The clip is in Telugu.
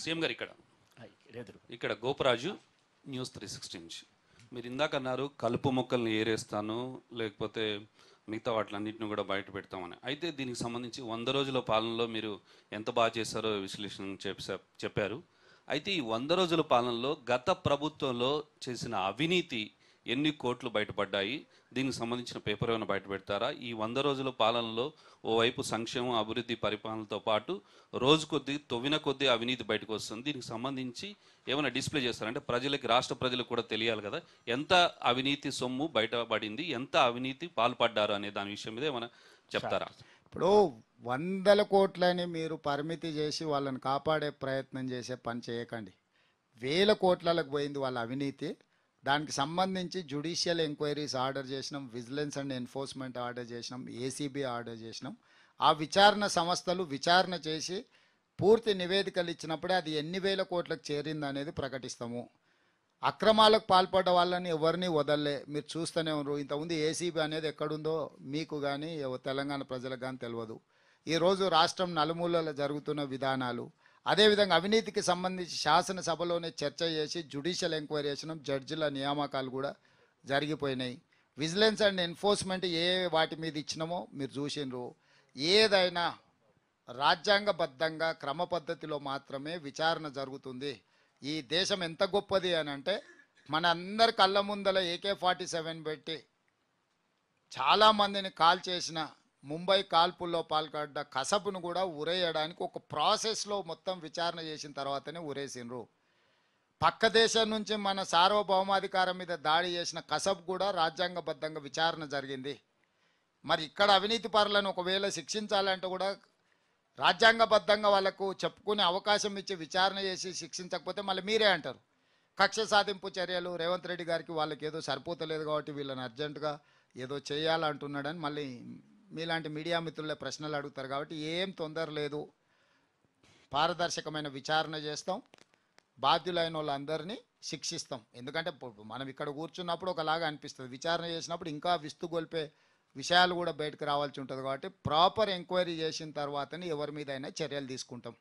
సీఎం గారు ఇక్కడ గోపరాజు న్యూస్ 360 నుంచి మీరు ఇందాక అన్నారు కలుపు మొక్కల్ని ఏరేస్తాను లేకపోతే మిగతా వాటిలన్నింటిని కూడా బయట పెడతామని. అయితే దీనికి సంబంధించి 100 రోజుల పాలనలో మీరు ఎంత బాగా చేశారో విశ్లేషణ చెప్పారు. అయితే ఈ 100 రోజుల పాలనలో గత ప్రభుత్వంలో చేసిన అవినీతి ఎన్ని కోట్లు బయటపడ్డాయి, దీనికి సంబంధించిన పేపర్ ఏమైనా బయట పెడతారా? ఈ 100 రోజుల పాలనలో ఓవైపు సంక్షేమం అభివృద్ధి పరిపాలనతో పాటు రోజు కొద్దీ తొవ్విన కొద్దీ అవినీతి బయటకు వస్తుంది. దీనికి సంబంధించి ఏమైనా డిస్ప్లే చేస్తారంటే ప్రజలకి, రాష్ట్ర ప్రజలకు కూడా తెలియాలి కదా, ఎంత అవినీతి సొమ్ము బయటపడింది, ఎంత అవినీతి పాల్పడ్డారు అనే దాని విషయం మీద ఏమైనా చెప్తారా? ఇప్పుడు 100 కోట్లని మీరు పరిమితి చేసి వాళ్ళని కాపాడే ప్రయత్నం చేసే పని చేయకండి. 1000 కోట్లకు పోయింది వాళ్ళ అవినీతి. దానికి సంబంధించి జ్యుడిషియల్ ఎంక్వైరీస్ ఆర్డర్ చేసినాం, విజిలెన్స్ అండ్ ఎన్ఫోర్స్మెంట్ ఆర్డర్ చేసినాం, ఏసీబీ ఆర్డర్ చేసినాం. ఆ విచారణ సంస్థలు విచారణ చేసి పూర్తి నివేదికలు ఇచ్చినప్పుడే అది ఎన్ని వేల కోట్లకు చేరింది అనేది ప్రకటిస్తాము. అక్రమాలకు పాల్పడ్డ వాళ్ళని ఎవరిని వదలలే. మీరు చూస్తూనే ఉన్నారు. ఇంతకుముందు ఏసీబీ అనేది ఎక్కడుందో మీకు కానీ తెలంగాణ ప్రజలకు కానీ తెలియదు. ఈరోజు రాష్ట్రం నలుమూలలో జరుగుతున్న విధానాలు, అదేవిధంగా అవినీతికి సంబంధించి శాసనసభలోనే చర్చ చేసి జ్యుడిషియల్ ఎంక్వైరీ చేసినాం. జడ్జిల నియామకాలు కూడా జరిగిపోయినాయి. విజిలెన్స్ అండ్ ఎన్ఫోర్స్మెంట్ వాటి మీద ఇచ్చినామో మీరు చూసినారు. ఏదైనా రాజ్యాంగబద్ధంగా క్రమ పద్ధతిలో మాత్రమే విచారణ జరుగుతుంది. ఈ దేశం ఎంత గొప్పది అని అంటే మన అందరి కళ్ళ ముందల AK-47 పెట్టి చాలామందిని కాల్ చేసిన ముంబై కాల్పుల్లో పాల్పడ్డ కసబ్ను కూడా ఉరేయడానికి ఒక ప్రాసెస్లో మొత్తం విచారణ చేసిన తర్వాతనే ఉరేసినరు. పక్క దేశం నుంచి మన సార్వభౌమాధికారం మీద దాడి చేసిన కసబ్ కూడా రాజ్యాంగబద్ధంగా విచారణ జరిగింది. మరి ఇక్కడ అవినీతి పరులను ఒకవేళ శిక్షించాలంటే కూడా రాజ్యాంగబద్ధంగా వాళ్ళకు చెప్పుకునే అవకాశం ఇచ్చి విచారణ చేసి శిక్షించకపోతే మళ్ళీ మీరే అంటారు కక్ష సాధింపు చర్యలు, రేవంత్ రెడ్డి గారికి వాళ్ళకి ఏదో సరిపోతలేదు కాబట్టి వీళ్ళని అర్జెంటుగా ఏదో చేయాలంటున్నాడని మళ్ళీ మీలాంటి మీడియా మిత్రులే ప్రశ్నలు అడుగుతారు. కాబట్టి ఏం తొందర లేదు, పారదర్శకమైన విచారణ చేస్తాం, బాధ్యులైన వాళ్ళందరినీ శిక్షిస్తాం. ఎందుకంటే మనం ఇక్కడ కూర్చున్నప్పుడు ఒకలాగా అనిపిస్తుంది, విచారణ చేసినప్పుడు ఇంకా విస్తుగొల్పే విషయాలు కూడా బయటకు రావాల్సి ఉంటుంది. కాబట్టి ప్రాపర్ ఎంక్వైరీ చేసిన తర్వాతనే ఎవరి మీద అయినా చర్యలు తీసుకుంటాం.